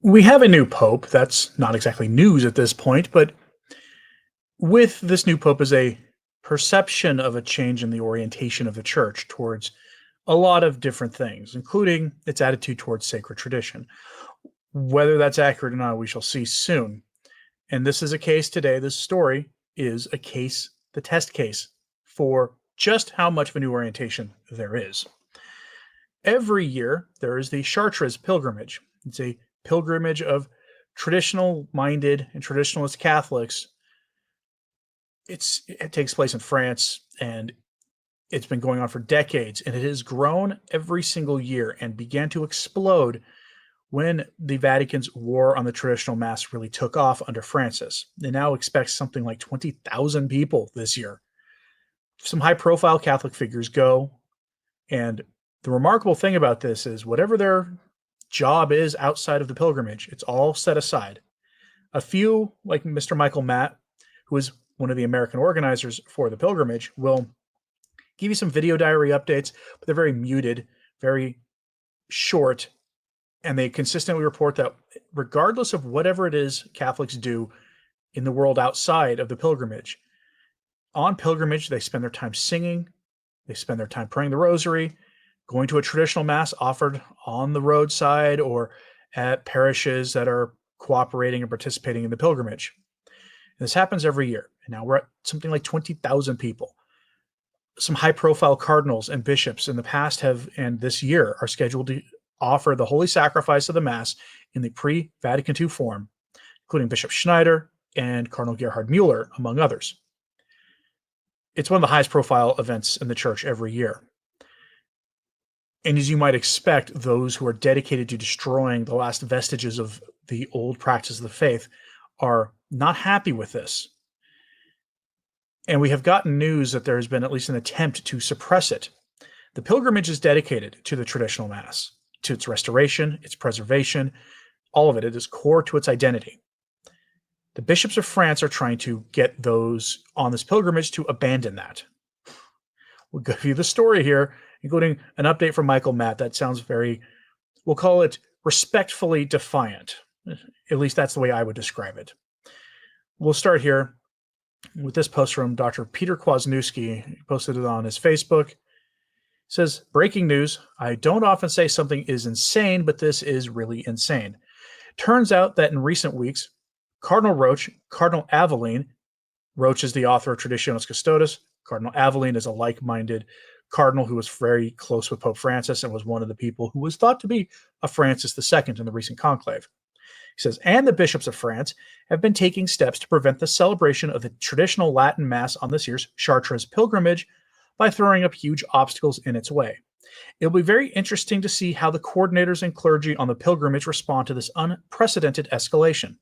We have a new pope. That's not exactly news at this point, but with this new pope is a perception of a change in the orientation of the church towards a lot of different things, including its attitude towards sacred tradition. Whether that's accurate or not, we shall see soon. And this is a case today. This story is a case, the test case for just how much of a new orientation there is. Every year, there is the Chartres pilgrimage. It's a pilgrimage of traditional-minded and traditionalist Catholics. It takes place in France, and it's been going on for decades, and it has grown every single year and began to explode when the Vatican's war on the traditional Mass really took off under Francis. They now expect something like 20,000 people this year. Some high-profile Catholic figures go, and the remarkable thing about this is whatever their job is outside of the pilgrimage, it's all set aside. A few, like Mr. Michael Matt, who is one of the American organizers for the pilgrimage, will give you some video diary updates, but they're very muted, very short, and they consistently report that regardless of whatever it is Catholics do in the world outside of the pilgrimage, on pilgrimage, they spend their time singing, they spend their time praying the rosary, going to a traditional Mass offered on the roadside or at parishes that are cooperating and participating in the pilgrimage. And this happens every year. And now we're at something like 20,000 people. Some high-profile cardinals and bishops in the past have, and this year, are scheduled to offer the Holy Sacrifice of the Mass in the pre-Vatican II form, including Bishop Schneider and Cardinal Gerhard Mueller, among others. It's one of the highest-profile events in the Church every year. And as you might expect, those who are dedicated to destroying the last vestiges of the old practice of the faith are not happy with this. And we have gotten news that there has been at least an attempt to suppress it. The pilgrimage is dedicated to the traditional Mass, to its restoration, its preservation, all of it. It is core to its identity. The bishops of France are trying to get those on this pilgrimage to abandon that. We'll give you the story here, including an update from Michael Matt that sounds very, we'll call it respectfully defiant. At least that's the way I would describe it. We'll start here with this post from Dr. Peter Kwasniewski. He posted it on his Facebook. It says, breaking news. I don't often say something is insane, but this is really insane. Turns out that in recent weeks, Cardinal Roche, Cardinal Aveline, Roche is the author of Traditionis Custodes. Cardinal Aveline is a like-minded cardinal who was very close with Pope Francis and was one of the people who was thought to be a Francis II in the recent conclave. He says, and the bishops of France have been taking steps to prevent the celebration of the traditional Latin Mass on this year's Chartres pilgrimage by throwing up huge obstacles in its way. It will be very interesting to see how the coordinators and clergy on the pilgrimage respond to this unprecedented escalation.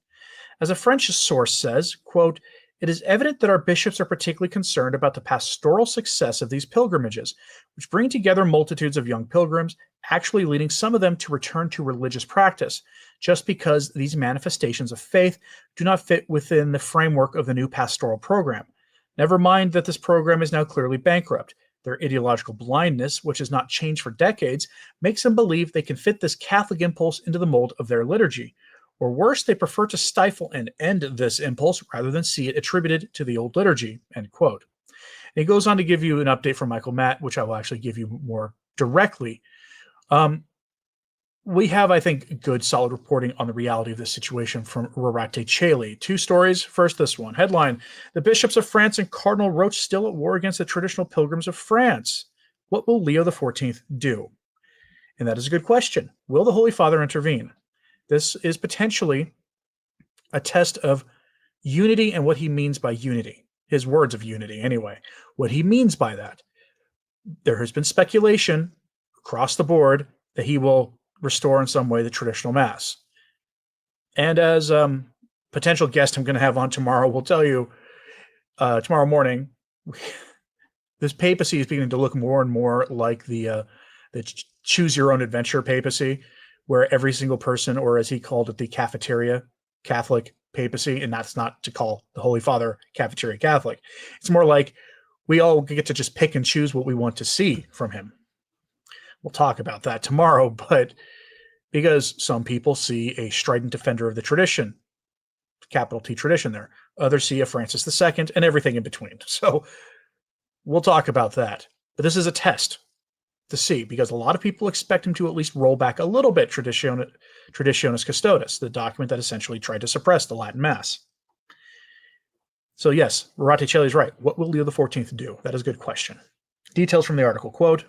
As a French source says, quote, it is evident that our bishops are particularly concerned about the pastoral success of these pilgrimages, which bring together multitudes of young pilgrims, actually leading some of them to return to religious practice, just because these manifestations of faith do not fit within the framework of the new pastoral program. Never mind that this program is now clearly bankrupt. Their ideological blindness, which has not changed for decades, makes them believe they can fit this Catholic impulse into the mold of their liturgy. Or worse, they prefer to stifle and end this impulse rather than see it attributed to the old liturgy, end quote. And he goes on to give you an update from Michael Matt, which I will actually give you more directly. We have, I think, good, solid reporting on the reality of this situation from Rorate Caeli. Two stories. First, this one. Headline, the bishops of France and Cardinal Roche still at war against the traditional pilgrims of France. What will Leo XIV do? And that is a good question. Will the Holy Father intervene? This is potentially a test of unity and what he means by unity. His words of unity, anyway. What he means by that. There has been speculation across the board that he will restore in some way the traditional Mass. And as potential guest I'm going to have on tomorrow will tell you, tomorrow morning, this papacy is beginning to look more and more like the choose your own adventure papacy, where every single person, or as he called it, the cafeteria Catholic papacy, and that's not to call the Holy Father cafeteria Catholic. It's more like we all get to just pick and choose what we want to see from him. We'll talk about that tomorrow, but because some people see a strident defender of the tradition, capital T tradition there. Others see a Francis II and everything in between. So we'll talk about that. But this is a test to see, because a lot of people expect him to at least roll back a little bit Traditionis Custodes, the document that essentially tried to suppress the Latin Mass. So yes, Roraticelli is right. What will Leo XIV do? That is a good question. Details from the article, quote,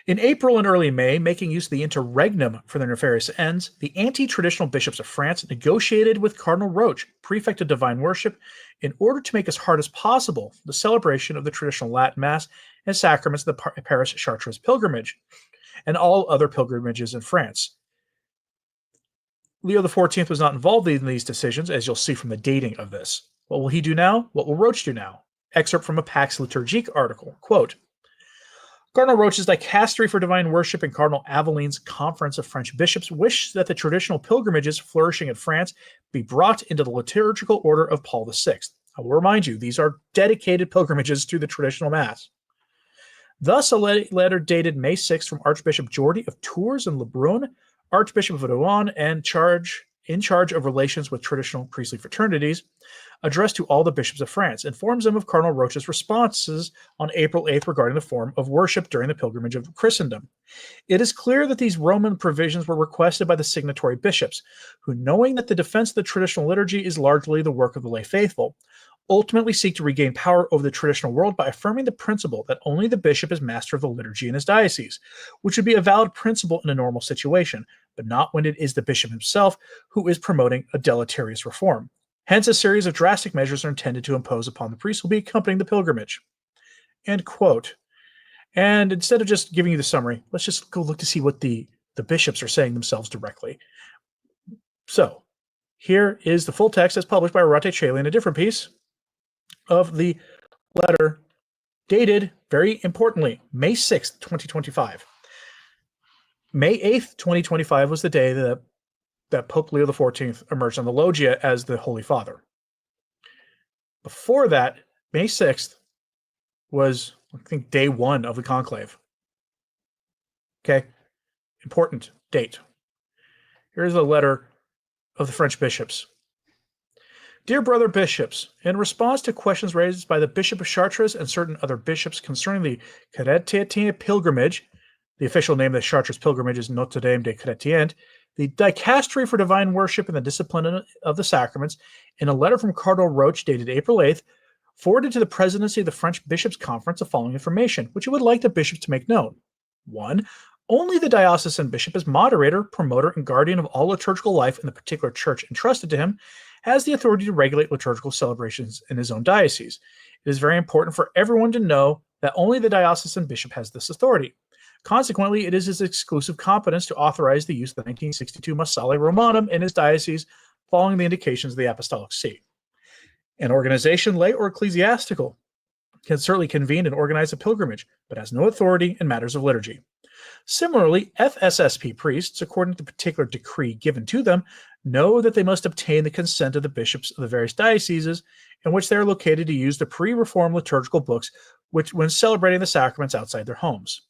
in April and early May, making use of the interregnum for their nefarious ends, the anti-traditional bishops of France negotiated with Cardinal Roche, prefect of divine worship, in order to make as hard as possible the celebration of the traditional Latin Mass and sacraments of the Paris Chartres pilgrimage and all other pilgrimages in France. Leo XIV was not involved in these decisions, as you'll see from the dating of this. What will he do now? What will Roche do now? Excerpt from a Pax Liturgique article, quote, Cardinal Roche's dicastery for divine worship and Cardinal Avelin's conference of French bishops wish that the traditional pilgrimages flourishing in France be brought into the liturgical order of Paul VI. I will remind you, these are dedicated pilgrimages to the traditional Mass. Thus, a letter dated May 6th from Archbishop Jordi of Tours and Lebrun, Archbishop of Rouen, and in charge of relations with traditional priestly fraternities, addressed to all the bishops of France, informs them of Cardinal Roche's responses on April 8th regarding the form of worship during the pilgrimage of Christendom. It is clear that these Roman provisions were requested by the signatory bishops, who, knowing that the defense of the traditional liturgy is largely the work of the lay faithful, ultimately seek to regain power over the traditional world by affirming the principle that only the bishop is master of the liturgy in his diocese, which would be a valid principle in a normal situation, but not when it is the bishop himself who is promoting a deleterious reform. Hence, a series of drastic measures are intended to impose upon the priests who will be accompanying the pilgrimage. End quote. And instead of just giving you the summary, let's just go look to see what the bishops are saying themselves directly. So, here is the full text as published by Roraticelli in a different piece of the letter, dated, very importantly, May 6th, 2025. May 8th, 2025 was the day that Pope Leo XIV emerged on the loggia as the Holy Father. Before that, May 6th was, I think, day one of the conclave. Okay? Important date. Here's a letter of the French bishops. Dear brother bishops, in response to questions raised by the Bishop of Chartres and certain other bishops concerning the Chrétien pilgrimage, the official name of the Chartres pilgrimage is Notre Dame des Chrétiens, the dicastery for divine worship and the discipline of the sacraments, in a letter from Cardinal Roche dated April 8th, forwarded to the presidency of the French Bishops' Conference the following information, which it would like the bishops to make known. 1. Only the diocesan bishop, as moderator, promoter, and guardian of all liturgical life in the particular church entrusted to him, has the authority to regulate liturgical celebrations in his own diocese. It is very important for everyone to know that only the diocesan bishop has this authority. Consequently, it is his exclusive competence to authorize the use of the 1962 Missale Romanum in his diocese, following the indications of the Apostolic See. An organization, lay or ecclesiastical, can certainly convene and organize a pilgrimage, but has no authority in matters of liturgy. Similarly, FSSP priests, according to the particular decree given to them, know that they must obtain the consent of the bishops of the various dioceses in which they are located to use the pre-reformed liturgical books when celebrating the sacraments outside their homes.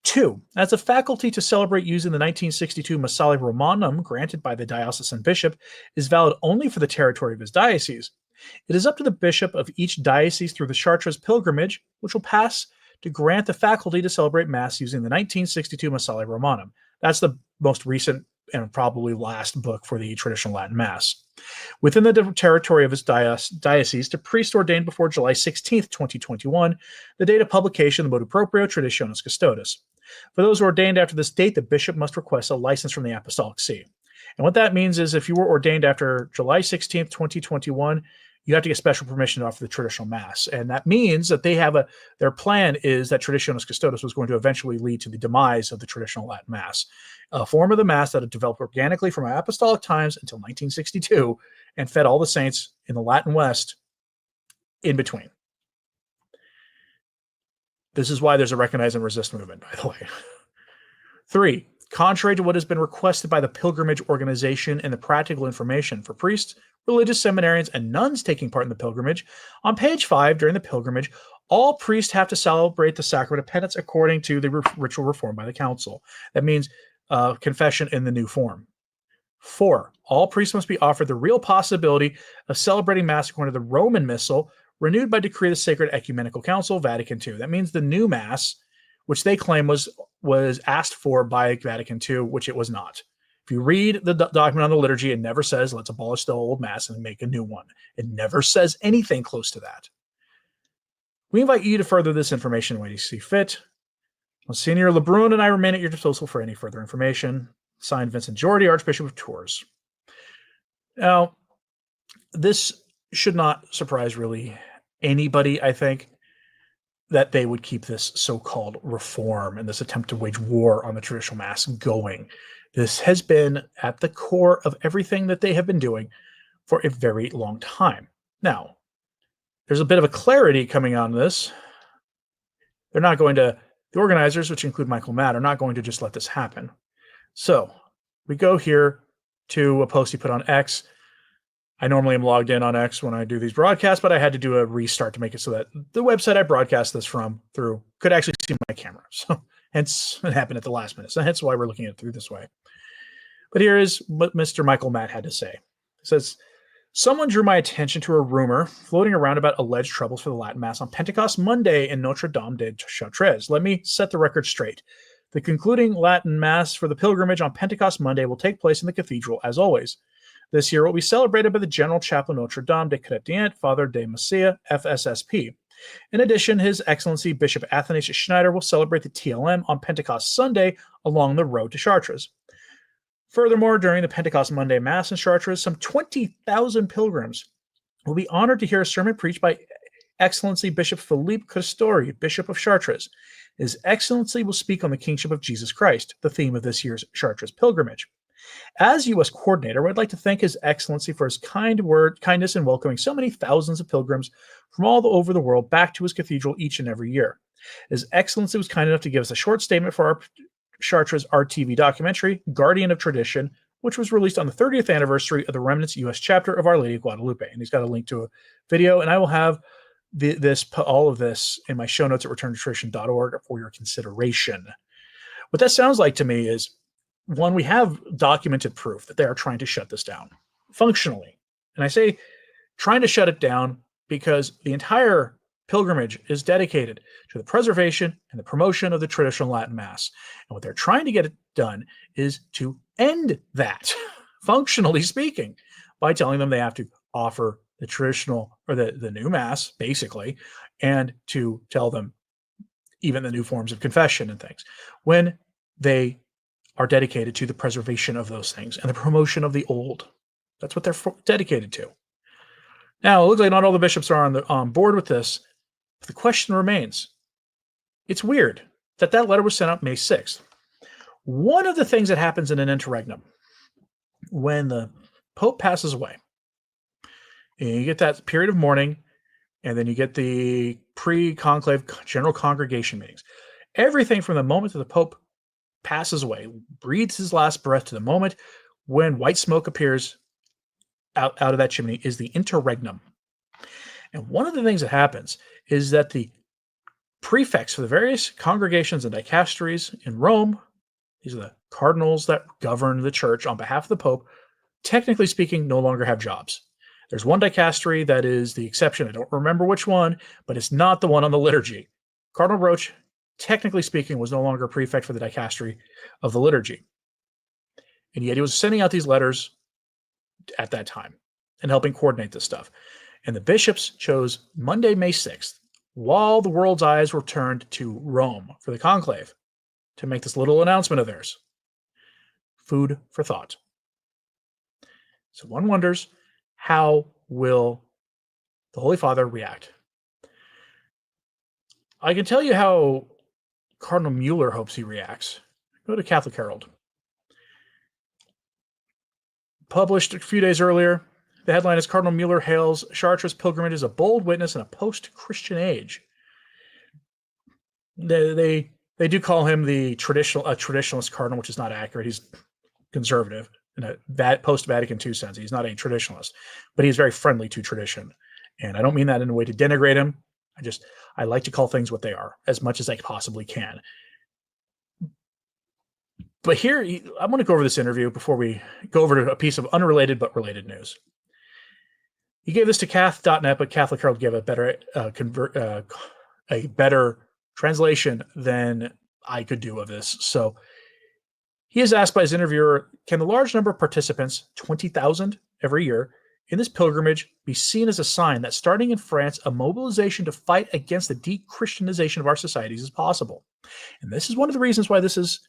2. As a faculty to celebrate using the 1962 Missale Romanum granted by the diocesan bishop is valid only for the territory of his diocese, it is up to the bishop of each diocese through the Chartres pilgrimage, which will pass to grant the faculty to celebrate Mass using the 1962 Missale Romanum. That's the most recent and probably last book for the traditional Latin Mass. Within the territory of his diocese, to priest ordained before July 16th, 2021, the date of publication, the motu proprio, Traditionis Custodes. For those ordained after this date, the bishop must request a license from the Apostolic See. And what that means is if you were ordained after July 16th, 2021, you have to get special permission to offer the traditional Mass. And that means that they have their plan is that Traditionis Custodes was going to eventually lead to the demise of the traditional Latin Mass, a form of the Mass that had developed organically from apostolic times until 1962 and fed all the saints in the Latin West in between. This is why there's a recognize and resist movement, by the way. 3. Contrary to what has been requested by the pilgrimage organization and the practical information for priests, religious seminarians, and nuns taking part in the pilgrimage, on page 5, during the pilgrimage, All priests have to celebrate the sacrament of penance according to the ritual reform by the council. That means confession in the new form. 4, all priests must be offered the real possibility of celebrating Mass according to the Roman Missal, renewed by decree of the Sacred Ecumenical Council, Vatican II. That means the new Mass, which they claim was asked for by Vatican II, which it was not. If you read the document on the liturgy, it never says, let's abolish the old Mass and make a new one. It never says anything close to that. We invite you to further this information when you see fit. Monsignor Lebrun and I remain at your disposal for any further information. Signed, Vincent Jordi, Archbishop of Tours. Now, this should not surprise really anybody, I think, that they would keep this so-called reform and this attempt to wage war on the traditional Mass going. This has been at the core of everything that they have been doing for a very long time. Now, there's a bit of a clarity coming on this. They're not going to, the organizers, which include Michael Matt, are not going to just let this happen. So we go here to a post he put on X. I normally am logged in on X when I do these broadcasts, but I had to do a restart to make it so that the website I broadcast this from through could actually see my camera. So hence it happened at the last minute. So hence why we're looking at it through this way. But here is what Mr. Michael Matt had to say. It says, someone drew my attention to a rumor floating around about alleged troubles for the Latin Mass on Pentecost Monday in Notre Dame de Chartres. Let me set the record straight. The concluding Latin Mass for the pilgrimage on Pentecost Monday will take place in the cathedral, as always. This year will be celebrated by the General Chaplain Notre Dame de Chrétien, Father de Messia, FSSP. In addition, His Excellency Bishop Athanasius Schneider will celebrate the TLM on Pentecost Sunday along the road to Chartres. Furthermore, during the Pentecost Monday Mass in Chartres, some 20,000 pilgrims will be honored to hear a sermon preached by Excellency Bishop Philippe Costori, Bishop of Chartres. His Excellency will speak on the kingship of Jesus Christ, the theme of this year's Chartres pilgrimage. As U.S. coordinator, I'd like to thank His Excellency for his kindness in welcoming so many thousands of pilgrims from all over the world back to his cathedral each and every year. His Excellency was kind enough to give us a short statement for our Chartres RTV documentary, Guardian of Tradition, which was released on the 30th anniversary of the Remnants U.S. chapter of Our Lady of Guadalupe. And he's got a link to a video, and I will have all of this in my show notes at returntotradition.org for your consideration. What that sounds like to me is, one, we have documented proof that they are trying to shut this down functionally. And I say trying to shut it down because the entire pilgrimage is dedicated to the preservation and the promotion of the traditional Latin Mass. And what they're trying to get it done is to end that, functionally speaking, by telling them they have to offer the traditional or the new Mass, basically, and to tell them even the new forms of confession and things, when they are dedicated to the preservation of those things and the promotion of the old. That's what they're dedicated to. Now, it looks like not all the bishops are on board with this, but the question remains. It's weird that letter was sent out May 6th. One of the things that happens in an interregnum, when the Pope passes away, and you get that period of mourning, and then you get the pre-conclave general congregation meetings. Everything from the moment that the Pope passes away, breathes his last breath, to the moment when white smoke appears out of that chimney is the interregnum. And one of the things that happens is that the prefects for the various congregations and dicasteries in Rome, these are the cardinals that govern the church on behalf of the Pope, technically speaking, no longer have jobs. There's one dicastery that is the exception. I don't remember which one, but it's not the one on the liturgy. Cardinal Roche, technically speaking, was no longer a prefect for the dicastery of the liturgy. And yet he was sending out these letters at that time and helping coordinate this stuff. And the bishops chose Monday, May 6th, while the world's eyes were turned to Rome for the conclave, to make this little announcement of theirs. Food for thought. So one wonders, how will the Holy Father react? I can tell you how Cardinal Mueller hopes he reacts. Go to Catholic Herald. Published a few days earlier, the headline is Cardinal Mueller hails Chartres pilgrimage as a bold witness in a post-Christian age. They do call him a traditionalist cardinal, which is not accurate. He's conservative in a post-Vatican II sense. He's not a traditionalist, but he's very friendly to tradition. And I don't mean that in a way to denigrate him. I like to call things what they are as much as I possibly can. But here, I want to go over this interview before we go over to a piece of unrelated but related news. He gave this to Cath.net, but Catholic Herald gave a better translation than I could do of this. So he is asked by his interviewer, can the large number of participants, 20,000 every year, in this pilgrimage be seen as a sign that starting in France, a mobilization to fight against the de-Christianization of our societies is possible? And this is one of the reasons why this is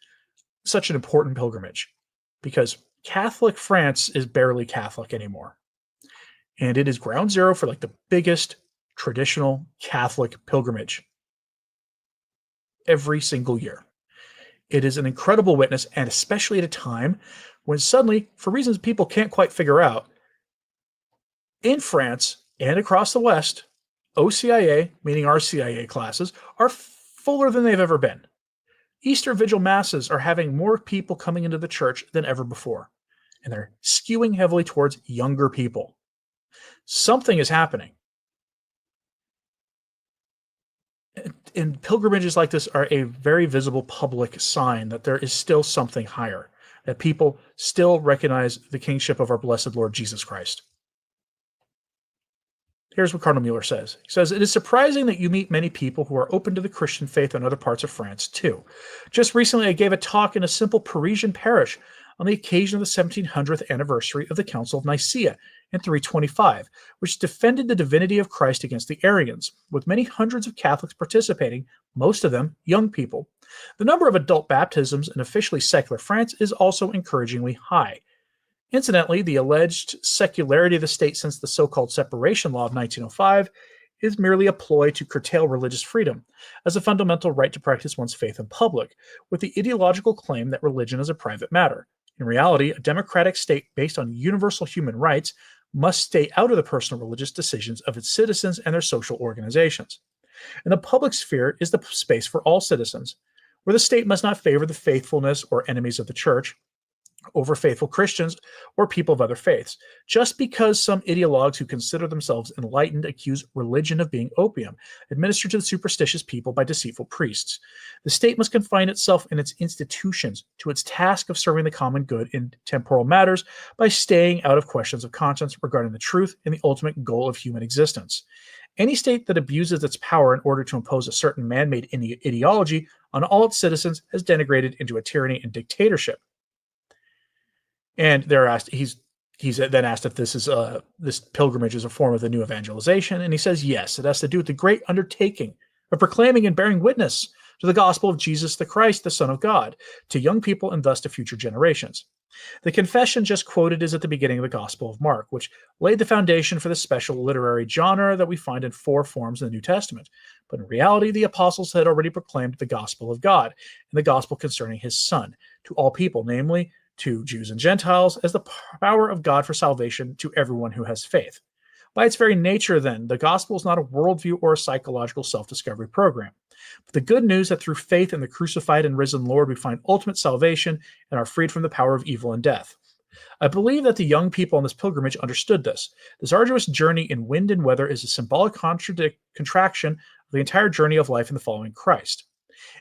such an important pilgrimage, because Catholic France is barely Catholic anymore. And it is ground zero for like the biggest traditional Catholic pilgrimage every single year. It is an incredible witness, and especially at a time when suddenly, for reasons people can't quite figure out, in France and across the West, OCIA, meaning our CIA classes, are fuller than they've ever been. Easter Vigil Masses are having more people coming into the church than ever before, and they're skewing heavily towards younger people. Something is happening. And pilgrimages like this are a very visible public sign that there is still something higher, that people still recognize the kingship of our blessed Lord Jesus Christ. Here's what Cardinal Mueller says. He says, it is surprising that you meet many people who are open to the Christian faith in other parts of France, too. Just recently, I gave a talk in a simple Parisian parish on the occasion of the 1700th anniversary of the Council of Nicaea in 325, which defended the divinity of Christ against the Arians, with many hundreds of Catholics participating, most of them young people. The number of adult baptisms in officially secular France is also encouragingly high. Incidentally, the alleged secularity of the state since the so-called separation law of 1905 is merely a ploy to curtail religious freedom as a fundamental right to practice one's faith in public, with the ideological claim that religion is a private matter. In reality, a democratic state based on universal human rights must stay out of the personal religious decisions of its citizens and their social organizations. And the public sphere is the space for all citizens, where the state must not favor the faithfulness or enemies of the church over faithful Christians or people of other faiths, just because some ideologues who consider themselves enlightened accuse religion of being opium, administered to the superstitious people by deceitful priests. The state must confine itself and its institutions to its task of serving the common good in temporal matters by staying out of questions of conscience regarding the truth and the ultimate goal of human existence. Any state that abuses its power in order to impose a certain man-made ideology on all its citizens has degenerated into a tyranny and dictatorship. And they're asked, he's then asked if this pilgrimage is a form of the new evangelization, and he says yes, it has to do with the great undertaking of proclaiming and bearing witness to the gospel of Jesus the Christ, the Son of God, to young people and thus to future generations. The confession just quoted is at the beginning of the Gospel of Mark, which laid the foundation for the special literary genre that we find in 4 forms in the New Testament. But in reality, the apostles had already proclaimed the gospel of God and the gospel concerning his Son to all people, namely to Jews and Gentiles, as the power of God for salvation to everyone who has faith. By its very nature, then, the gospel is not a worldview or a psychological self-discovery program, but the good news that through faith in the crucified and risen Lord we find ultimate salvation and are freed from the power of evil and death. I believe that the young people on this pilgrimage understood this. This arduous journey in wind and weather is a symbolic contraction of the entire journey of life in the following Christ.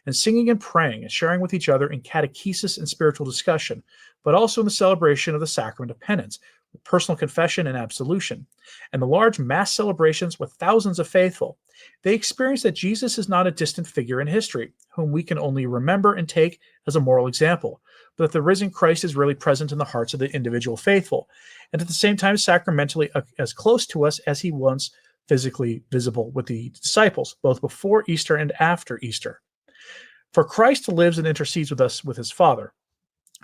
And singing and praying and sharing with each other in catechesis and spiritual discussion, but also in the celebration of the sacrament of penance, with personal confession and absolution, and the large mass celebrations with thousands of faithful, they experience that Jesus is not a distant figure in history, whom we can only remember and take as a moral example, but that the risen Christ is really present in the hearts of the individual faithful, and at the same time sacramentally as close to us as he once physically visible with the disciples, both before Easter and after Easter. For Christ lives and intercedes with us with his Father,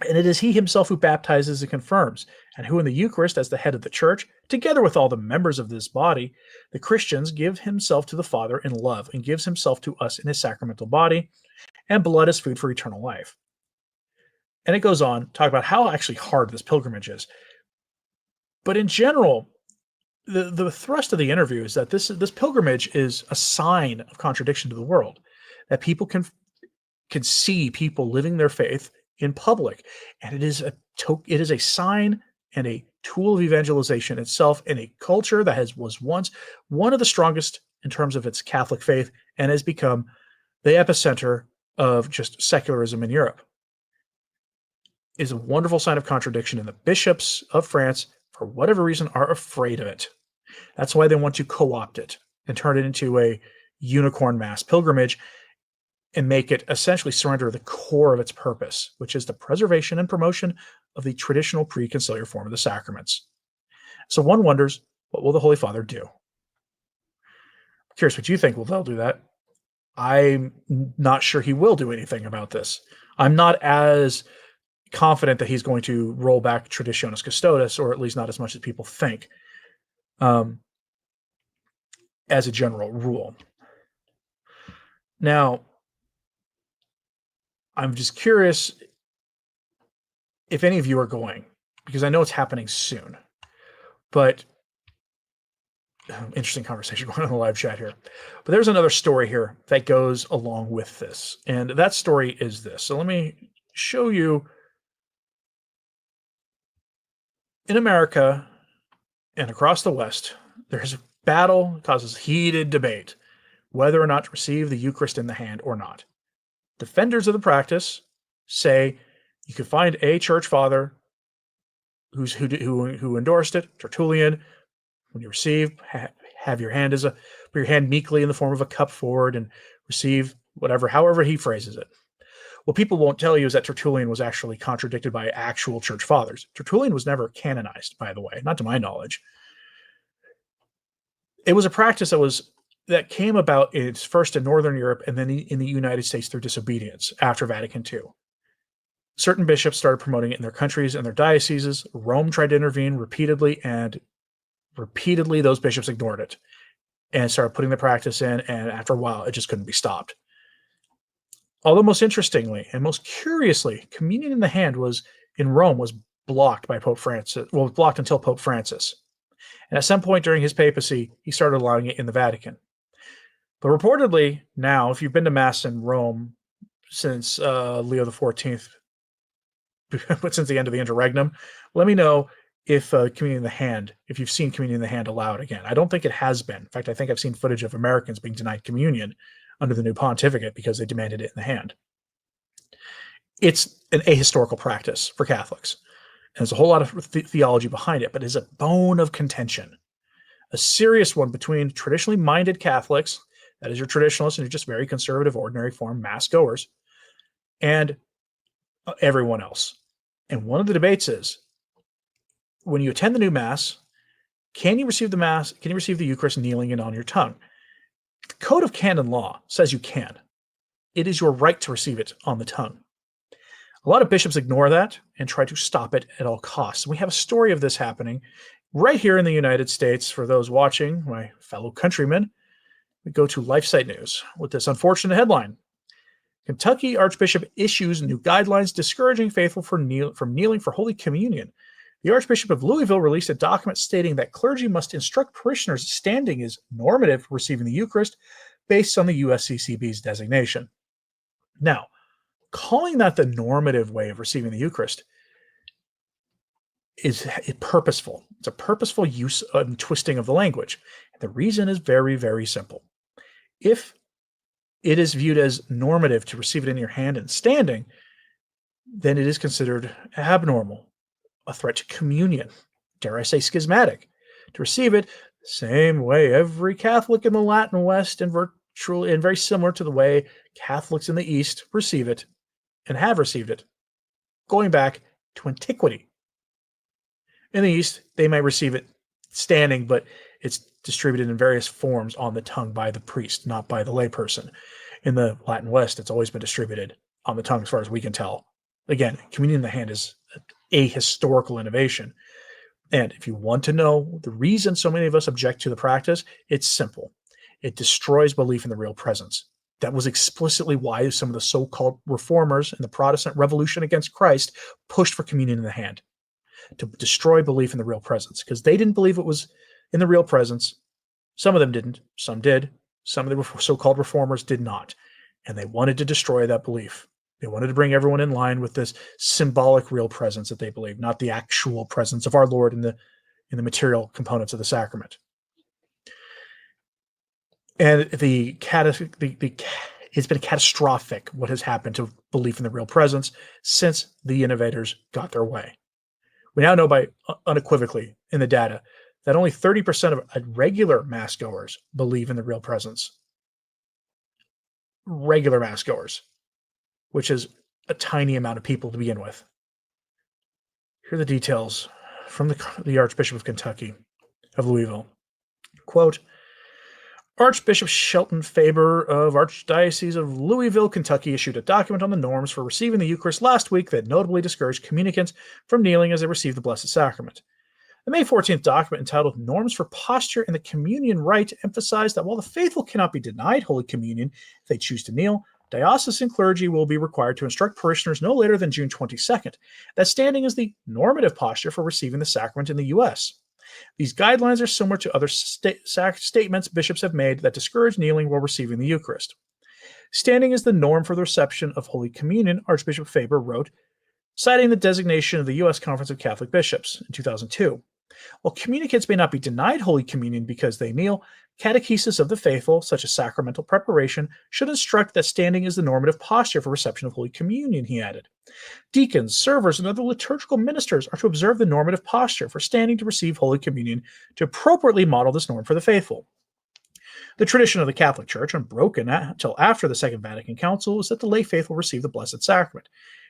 and it is he himself who baptizes and confirms, and who in the Eucharist, as the head of the Church, together with all the members of this body, the Christians, give himself to the Father in love, and gives himself to us in his sacramental body and blood as food for eternal life. And it goes on to talk about how actually hard this pilgrimage is. But in general, the thrust of the interview is that this pilgrimage is a sign of contradiction to the world, that people can see people living their faith in public, and it is a sign and a tool of evangelization itself in a culture that was once one of the strongest in terms of its Catholic faith and has become the epicenter of just secularism in Europe. It is a wonderful sign of contradiction, and the bishops of France, for whatever reason, are afraid of it. That's why they want to co-opt it and turn it into a unicorn mass pilgrimage and make it essentially surrender the core of its purpose, which is the preservation and promotion of the traditional pre-conciliar form of the sacraments. So one wonders, what will the Holy Father do? I'm curious what you think. Will they'll do that? I'm not sure he will do anything about this. I'm not as confident that he's going to roll back Traditionis Custodes, or at least not as much as people think, as a general rule. Now, I'm just curious if any of you are going, because I know it's happening soon, but interesting conversation going on in the live chat here. But there's another story here that goes along with this, and that story is this. So let me show you. In America and across the West, there's a battle that causes heated debate whether or not to receive the Eucharist in the hand or not. Defenders of the practice say you could find a church father who endorsed it, Tertullian. When you receive, have your hand put your hand meekly in the form of a cup forward and receive however he phrases it. What people won't tell you is that Tertullian was actually contradicted by actual church fathers. Tertullian was never canonized, by the way, not to my knowledge. It was a practice that came about first in Northern Europe and then in the United States through disobedience after Vatican II. Certain bishops started promoting it in their countries and their dioceses. Rome tried to intervene repeatedly, and repeatedly those bishops ignored it and started putting the practice in, and after a while, it just couldn't be stopped. Although most interestingly and most curiously, communion in the hand in Rome was blocked by Pope Francis. Well, blocked until Pope Francis. And at some point during his papacy, he started allowing it in the Vatican. But reportedly now, if you've been to Mass in Rome since Leo XIV, but since the end of the interregnum, let me know if communion in the hand, if you've seen communion in the hand allowed again. I don't think it has been. In fact, I think I've seen footage of Americans being denied communion under the new pontificate because they demanded it in the hand. It's an ahistorical practice for Catholics. And there's a whole lot of theology behind it, but it's a bone of contention, a serious one between traditionally minded Catholics, that is your traditionalists and you're just very conservative, ordinary form Mass goers, and everyone else. And one of the debates is, when you attend the new Mass, can you receive the Mass? Can you receive the Eucharist kneeling and on your tongue? The Code of Canon Law says you can. It is your right to receive it on the tongue. A lot of bishops ignore that and try to stop it at all costs. We have a story of this happening right here in the United States. For those watching, my fellow countrymen, we go to LifeSite News with this unfortunate headline. Kentucky Archbishop issues new guidelines discouraging faithful from kneeling for Holy Communion. The Archbishop of Louisville released a document stating that clergy must instruct parishioners standing is normative for receiving the Eucharist based on the USCCB's designation. Now, calling that the normative way of receiving the Eucharist is purposeful. It's a purposeful use and twisting of the language. And the reason is very, very simple. If it is viewed as normative to receive it in your hand and standing, then it is considered abnormal, a threat to communion, dare I say schismatic. To receive it the same way every Catholic in the Latin West and very similar to the way Catholics in the East receive it and have received it, going back to antiquity. In the East, they might receive it standing, but it's distributed in various forms on the tongue by the priest, not by the layperson. In the Latin West, it's always been distributed on the tongue as far as we can tell. Again, communion in the hand is a historical innovation. And if you want to know the reason so many of us object to the practice, it's simple. It destroys belief in the real presence. That was explicitly why some of the so-called reformers in the Protestant Revolution against Christ pushed for communion in the hand, to destroy belief in the real presence, because they didn't believe it was in the real presence. Some of them didn't. Some did. Some of the so-called reformers did not. And they wanted to destroy that belief. They wanted to bring everyone in line with this symbolic real presence that they believed, not the actual presence of our Lord in the material components of the sacrament. And it's been catastrophic what has happened to belief in the real presence since the innovators got their way. We now know by unequivocally in the data that only 30% of regular mass goers believe in the real presence. Regular mass goers, which is a tiny amount of people to begin with. Here are the details from the Archbishop of Kentucky, of Louisville. Quote, Archbishop Shelton Faber of Archdiocese of Louisville, Kentucky, issued a document on the norms for receiving the Eucharist last week that notably discouraged communicants from kneeling as they receive the Blessed Sacrament. The May 14th document entitled Norms for Posture and the Communion Rite emphasized that while the faithful cannot be denied Holy Communion if they choose to kneel, diocesan clergy will be required to instruct parishioners no later than June 22nd that standing is the normative posture for receiving the sacrament in the U.S. These guidelines are similar to other statements bishops have made that discourage kneeling while receiving the Eucharist. Standing is the norm for the reception of Holy Communion, Archbishop Faber wrote, citing the designation of the U.S. Conference of Catholic Bishops in 2002. While communicants may not be denied Holy Communion because they kneel, catechesis of the faithful, such as sacramental preparation, should instruct that standing is the normative posture for reception of Holy Communion, he added. Deacons, servers, and other liturgical ministers are to observe the normative posture for standing to receive Holy Communion to appropriately model this norm for the faithful. The tradition of the Catholic Church, unbroken until after the Second Vatican Council, is that the lay faithful receive the Blessed Sacrament,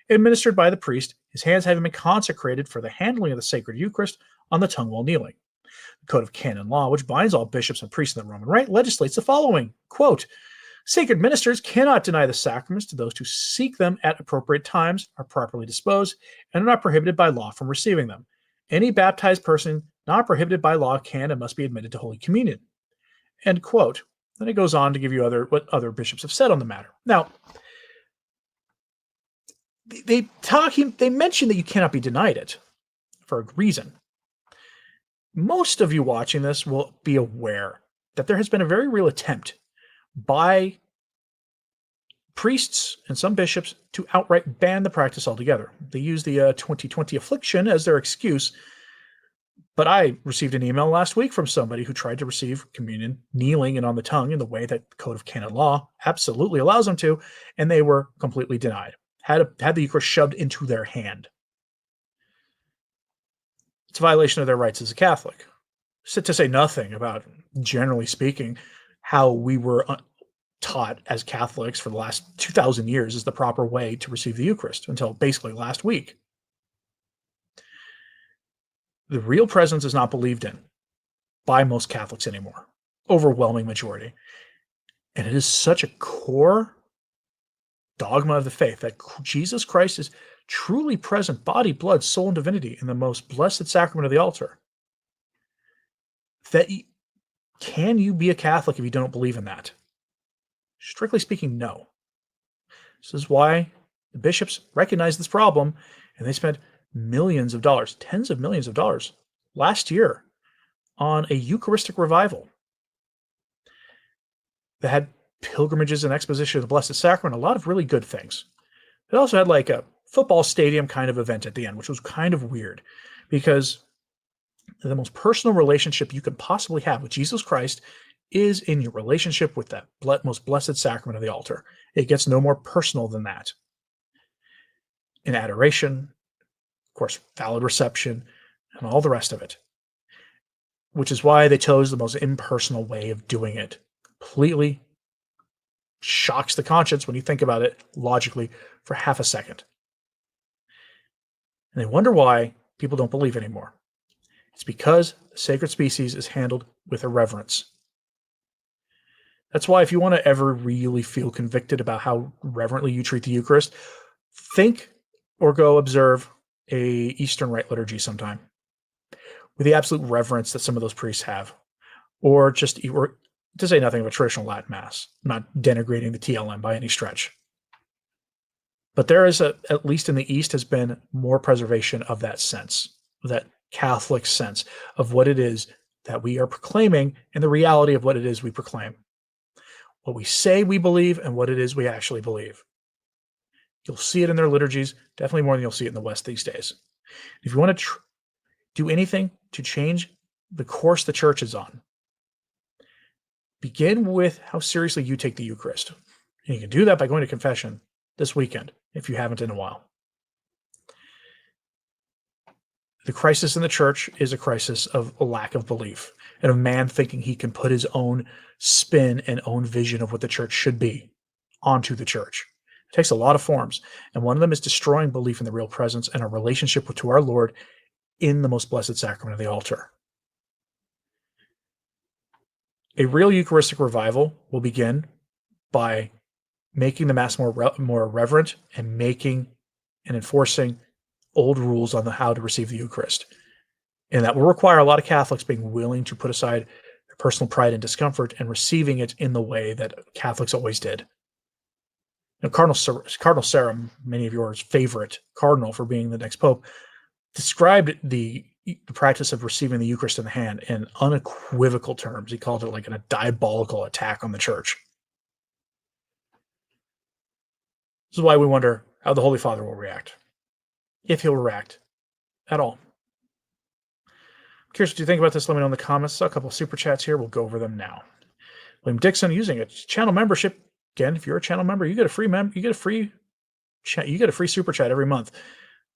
administered by the priest, his hands having been consecrated for the handling of the sacred Eucharist on the tongue while kneeling. The Code of Canon Law, which binds all bishops and priests in the Roman Rite, legislates the following, quote, Sacred ministers cannot deny the sacraments to those who seek them at appropriate times, are properly disposed, and are not prohibited by law from receiving them. Any baptized person not prohibited by law can and must be admitted to Holy Communion. End quote. Then it goes on to give you what other bishops have said on the matter. Now, they mention that you cannot be denied it for a reason. Most of you watching this will be aware that there has been a very real attempt by priests and some bishops to outright ban the practice altogether. They use the 2020 affliction as their excuse, but I received an email last week from somebody who tried to receive communion kneeling and on the tongue in the way that the Code of Canon Law absolutely allows them to, and they were completely denied. Had the Eucharist shoved into their hand. It's a violation of their rights as a Catholic. To say nothing about, generally speaking, how we were taught as Catholics for the last 2,000 years is the proper way to receive the Eucharist until basically last week. The real presence is not believed in by most Catholics anymore. Overwhelming majority. And it is such a core dogma of the faith that Jesus Christ is truly present, body, blood, soul, and divinity in the most blessed sacrament of the altar. Can you be a Catholic if you don't believe in that? Strictly speaking, no. This is why the bishops recognize this problem, and they spent millions of dollars, tens of millions of dollars, last year on a Eucharistic revival that had pilgrimages and exposition of the Blessed Sacrament, a lot of really good things. It also had like a football stadium kind of event at the end, which was kind of weird because the most personal relationship you could possibly have with Jesus Christ is in your relationship with that most blessed sacrament of the altar. It gets no more personal than that. In adoration, of course, valid reception, and all the rest of it. Which is why they chose the most impersonal way of doing it. Completely shocks the conscience when you think about it logically for half a second. And they wonder why people don't believe anymore. It's because the sacred species is handled with irreverence. That's why if you want to ever really feel convicted about how reverently you treat the Eucharist, think or go observe a Eastern Rite liturgy sometime with the absolute reverence that some of those priests have. Or to say nothing of a traditional Latin Mass. I'm not denigrating the TLM by any stretch. But there is, at least in the East, has been more preservation of that sense, that Catholic sense of what it is that we are proclaiming and the reality of what it is we proclaim. What we say we believe and what it is we actually believe. You'll see it in their liturgies, definitely more than you'll see it in the West these days. If you want to do anything to change the course the church is on, begin with how seriously you take the Eucharist. And you can do that by going to confession this weekend, if you haven't in a while. The crisis in the church is a crisis of a lack of belief and of man thinking he can put his own spin and own vision of what the church should be onto the church. It takes a lot of forms, and one of them is destroying belief in the real presence and our relationship to our Lord in the most blessed sacrament of the altar. A real Eucharistic revival will begin by making the Mass more reverent and making and enforcing old rules on how to receive the Eucharist. And that will require a lot of Catholics being willing to put aside their personal pride and discomfort and receiving it in the way that Catholics always did. Now, Cardinal Sarah, many of yours favorite cardinal for being the next pope, described the practice of receiving the Eucharist in the hand in unequivocal terms. He called it like a diabolical attack on the church. This is why we wonder how the Holy Father will react, if he'll react at all. I'm curious what you think about this. Let me know in the comments. Saw a couple of super chats here. We'll go over them now. William Dixon, using a channel membership. Again, if you're a channel member, you get a free super chat every month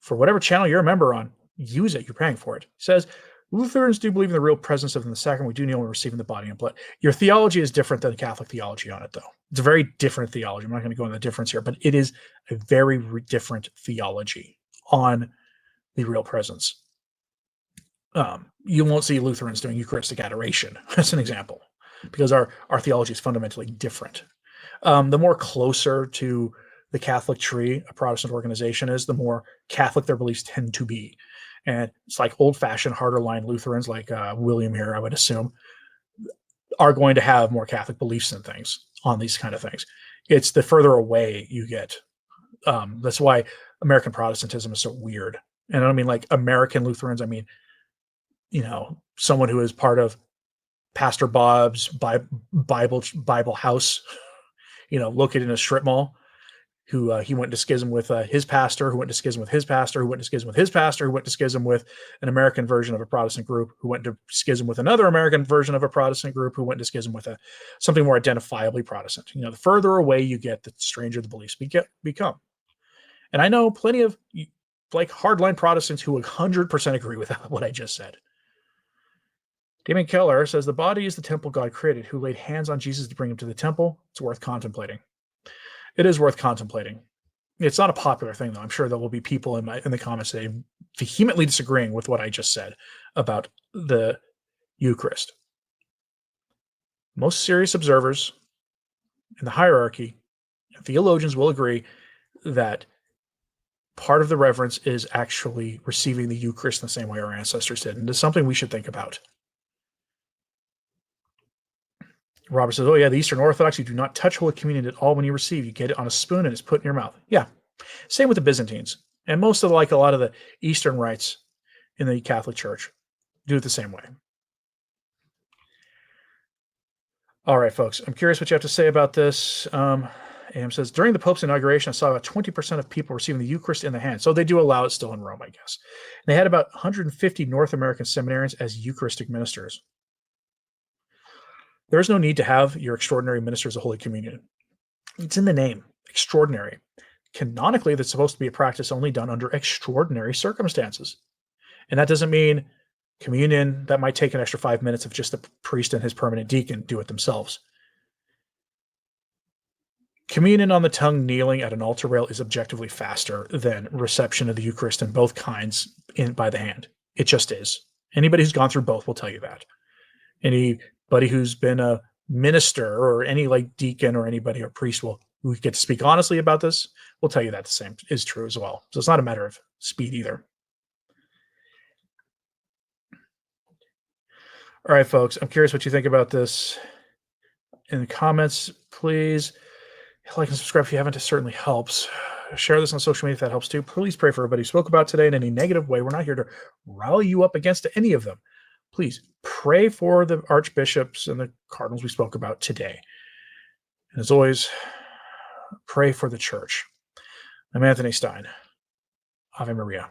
for whatever channel you're a member on. Use it. You're paying for it. He says, Lutherans do believe in the real presence of the sacrament. We do kneel when receiving the body and blood. Your theology is different than Catholic theology on it, though. It's a very different theology. I'm not going to go into the difference here, but it is a very different theology on the real presence. You won't see Lutherans doing Eucharistic adoration, as an example, because our theology is fundamentally different. The more closer to the Catholic tree a Protestant organization is, the more Catholic their beliefs tend to be. And it's like old-fashioned, harder-line Lutherans, like William here, I would assume, are going to have more Catholic beliefs and things on these kind of things. It's the further away you get. That's why American Protestantism is so weird. And I don't mean like American Lutherans. I mean, someone who is part of Pastor Bob's Bible house, located in a strip mall, who he went to schism with his pastor, who went to schism with his pastor, who went to schism with his pastor, who went to schism with an American version of a Protestant group, who went to schism with another American version of a Protestant group, who went to schism with something more identifiably Protestant. The further away you get, the stranger the beliefs become. And I know plenty of like hardline Protestants who 100% agree with what I just said. Damien Keller says, the body is the temple God created, who laid hands on Jesus to bring him to the temple. It's worth contemplating. It is worth contemplating. It's not a popular thing, though. I'm sure there will be people in the comments today vehemently disagreeing with what I just said about the Eucharist. Most serious observers in the hierarchy, theologians will agree that part of the reverence is actually receiving the Eucharist in the same way our ancestors did. And it's something we should think about. Robert says, oh yeah, the Eastern Orthodox, you do not touch Holy Communion at all when you receive. You get it on a spoon and it's put in your mouth. Yeah. Same with the Byzantines. And most of a lot of the Eastern rites in the Catholic Church do it the same way. All right, folks. I'm curious what you have to say about this. Am says, during the Pope's inauguration, I saw about 20% of people receiving the Eucharist in the hand. So they do allow it still in Rome, I guess. And they had about 150 North American seminarians as Eucharistic ministers. There is no need to have your extraordinary ministers of Holy Communion. It's in the name, extraordinary. Canonically, that's supposed to be a practice only done under extraordinary circumstances. And that doesn't mean communion, that might take an extra 5 minutes if just the priest and his permanent deacon do it themselves. Communion on the tongue, kneeling at an altar rail is objectively faster than reception of the Eucharist in both kinds by the hand. It just is. Anybody who's gone through both will tell you that. Anybody who's been a minister or any like deacon or anybody or priest who get to speak honestly about this will tell you that the same is true as well. So it's not a matter of speed either. All right, folks, I'm curious what you think about this. In the comments, please like and subscribe if you haven't. It certainly helps. Share this on social media if that helps too. Please pray for everybody who spoke about today in any negative way. We're not here to rally you up against any of them. Please pray for the archbishops and the cardinals we spoke about today. And as always, pray for the church. I'm Anthony Stine. Ave Maria.